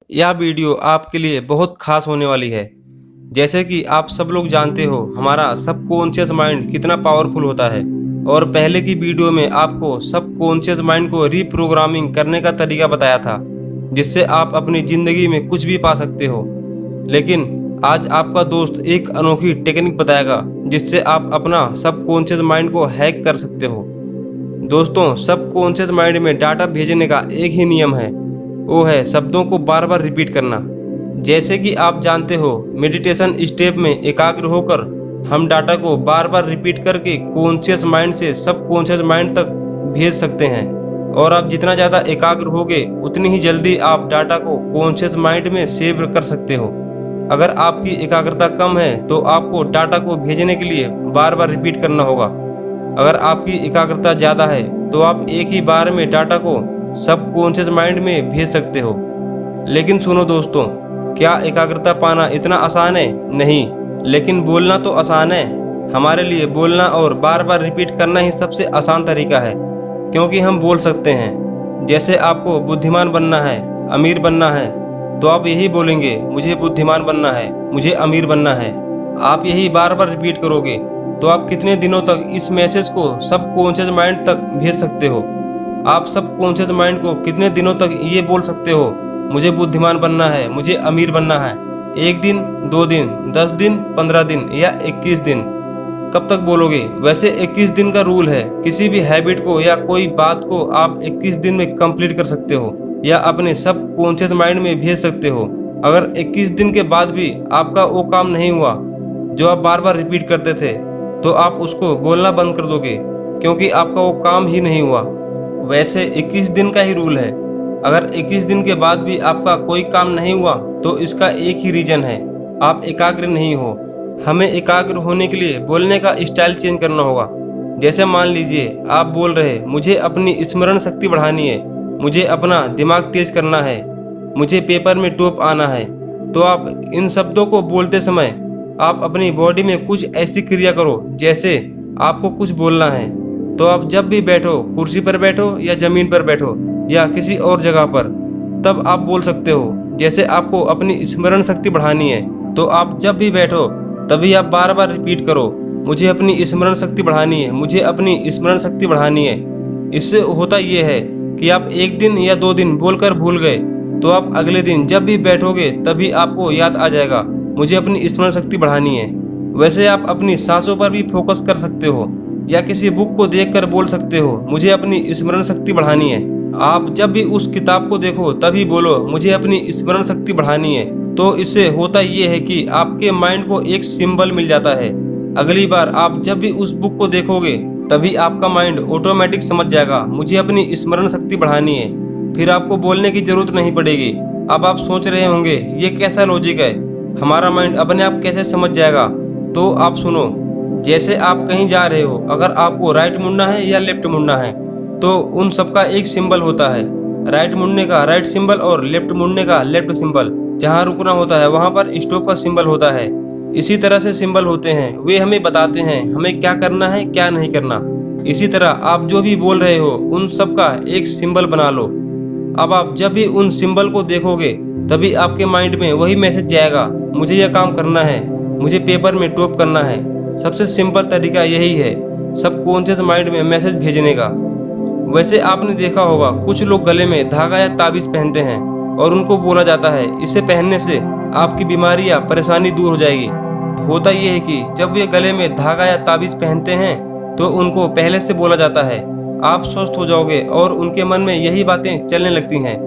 यह वीडियो आपके लिए बहुत खास होने वाली है। जैसे कि आप सब लोग जानते हो, हमारा सबकॉन्शियस माइंड कितना पावरफुल होता है। और पहले की वीडियो में आपको सबकॉन्शियस माइंड को रीप्रोग्रामिंग करने का तरीका बताया था, जिससे आप अपनी ज़िंदगी में कुछ भी पा सकते हो। लेकिन आज आपका दोस्त एक अनोखी टेक्निक बताएगा, जिससे आप अपना सबकॉन्शियस माइंड को हैक कर सकते हो। दोस्तों, सबकॉन्शियस माइंड में डाटा भेजने का एक ही नियम है, वो है शब्दों को बार बार रिपीट करना। जैसे कि आप जानते हो, मेडिटेशन स्टेप में एकाग्र होकर हम डाटा को बार बार रिपीट करके कॉन्शियस माइंड से सबकॉन्शियस माइंड तक भेज सकते हैं। और आप जितना ज़्यादा एकाग्र होगे, उतनी ही जल्दी आप डाटा को कॉन्शियस माइंड में सेव कर सकते हो। अगर आपकी एकाग्रता कम है तो आपको डाटा को भेजने के लिए बार बार रिपीट करना होगा। अगर आपकी एकाग्रता ज़्यादा है तो आप एक ही बार में डाटा को सबकॉन्शियस माइंड में भेज सकते हो। लेकिन सुनो दोस्तों, क्या एकाग्रता पाना इतना आसान है? नहीं, लेकिन बोलना तो आसान है। हमारे लिए बोलना और बार बार रिपीट करना ही सबसे आसान तरीका है, क्योंकि हम बोल सकते हैं। जैसे आपको बुद्धिमान बनना है, अमीर बनना है, तो आप यही बोलेंगे, मुझे बुद्धिमान बनना है, मुझे अमीर बनना है। आप यही बार बार रिपीट करोगे तो आप कितने दिनों तक इस मैसेज को सबकॉन्शियस माइंड तक भेज सकते हो? आप सबकॉन्शियस माइंड को कितने दिनों तक ये बोल सकते हो, मुझे बुद्धिमान बनना है, मुझे अमीर बनना है? 1 दिन, 2 दिन, 10 दिन, 15 दिन या 21 दिन? कब तक बोलोगे? वैसे 21 दिन का रूल है। किसी भी हैबिट को या कोई बात को आप 21 दिन में कंप्लीट कर सकते हो या अपने सबकॉन्शियस माइंड में भेज सकते हो। अगर 21 दिन के बाद भी आपका वो काम नहीं हुआ जो आप बार बार रिपीट करते थे, तो आप उसको बोलना बंद कर दोगे, क्योंकि आपका वो काम ही नहीं हुआ। वैसे 21 दिन का ही रूल है। अगर 21 दिन के बाद भी आपका कोई काम नहीं हुआ तो इसका एक ही रीज़न है, आप एकाग्र नहीं हो। हमें एकाग्र होने के लिए बोलने का स्टाइल चेंज करना होगा। जैसे मान लीजिए आप बोल रहे, मुझे अपनी स्मरण शक्ति बढ़ानी है, मुझे अपना दिमाग तेज करना है, मुझे पेपर में टॉप आना है। तो आप इन शब्दों को बोलते समय आप अपनी बॉडी में कुछ ऐसी क्रिया करो जैसे आपको कुछ बोलना है। तो आप जब भी बैठो, कुर्सी पर बैठो या ज़मीन पर बैठो या किसी और जगह पर, तब आप बोल सकते हो। जैसे आपको अपनी स्मरण शक्ति बढ़ानी है, तो आप जब भी बैठो तभी आप बार बार रिपीट करो, मुझे अपनी स्मरण शक्ति बढ़ानी है, मुझे अपनी स्मरण शक्ति बढ़ानी है। इससे होता ये है कि आप 1 दिन या 2 दिन बोलकर भूल गए, तो आप अगले दिन जब भी बैठोगे तभी आपको याद आ जाएगा, मुझे अपनी स्मरण शक्ति बढ़ानी है। वैसे आप अपनी सांसों पर भी फोकस कर सकते हो या किसी बुक को देखकर बोल सकते हो, मुझे अपनी स्मरण शक्ति बढ़ानी है। आप जब भी उस किताब को देखो तभी बोलो, मुझे अपनी स्मरण शक्ति बढ़ानी है। तो इससे होता ये है कि आपके माइंड को एक सिंबल मिल जाता है। अगली बार आप जब भी उस बुक को देखोगे तभी आपका माइंड ऑटोमेटिक समझ जाएगा, मुझे अपनी स्मरण शक्ति बढ़ानी है। फिर आपको बोलने की जरूरत नहीं पड़ेगी। अब आप सोच रहे होंगे, ये कैसा लॉजिक है, हमारा माइंड अपने आप कैसे समझ जाएगा? तो आप सुनो, जैसे आप कहीं जा रहे हो, अगर आपको राइट मुड़ना है या लेफ्ट मुड़ना है, तो उन सबका एक सिंबल होता है। राइट मुड़ने का राइट सिंबल और लेफ्ट मुड़ने का लेफ्ट सिंबल। जहाँ रुकना होता है वहाँ पर स्टॉप का सिंबल होता है। इसी तरह से सिंबल होते हैं, वे हमें बताते हैं हमें क्या करना है, क्या नहीं करना। इसी तरह आप जो भी बोल रहे हो उन सब का एक सिंबल बना लो। अब आप जब भी उन सिंबल को देखोगे तभी आपके माइंड में वही मैसेज जाएगा, मुझे यह काम करना है, मुझे पेपर में टॉप करना है। सबसे सिंपल तरीका यही है सबकॉन्शियस माइंड में मैसेज भेजने का। वैसे आपने देखा होगा, कुछ लोग गले में धागा या ताबीज पहनते हैं और उनको बोला जाता है, इसे पहनने से आपकी बीमारी या परेशानी दूर हो जाएगी। होता यह है कि जब वे गले में धागा या ताबीज पहनते हैं तो उनको पहले से बोला जाता है, आप स्वस्थ हो जाओगे, और उनके मन में यही बातें चलने लगती हैं,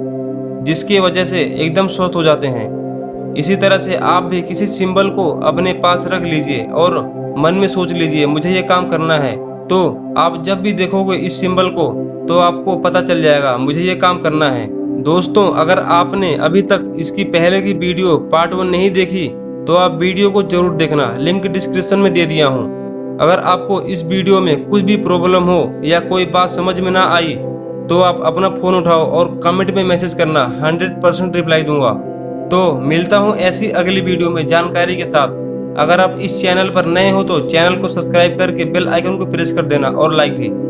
जिसकी वजह से एकदम स्वस्थ हो जाते हैं। इसी तरह से आप भी किसी सिंबल को अपने पास रख लीजिए और मन में सोच लीजिए, मुझे ये काम करना है। तो आप जब भी देखोगे इस सिंबल को तो आपको पता चल जाएगा, मुझे ये काम करना है। दोस्तों, अगर आपने अभी तक इसकी पहले की वीडियो पार्ट 1 नहीं देखी तो आप वीडियो को जरूर देखना, लिंक डिस्क्रिप्शन में दे दिया हूँ। अगर आपको इस वीडियो में कुछ भी प्रॉब्लम हो या कोई बात समझ में ना आई तो आप अपना फ़ोन उठाओ और कमेंट में मैसेज करना, 100% रिप्लाई दूंगा। तो मिलता हूँ ऐसी अगली वीडियो में जानकारी के साथ। अगर आप इस चैनल पर नए हो तो चैनल को सब्सक्राइब करके बेल आइकन को प्रेस कर देना और लाइक भी।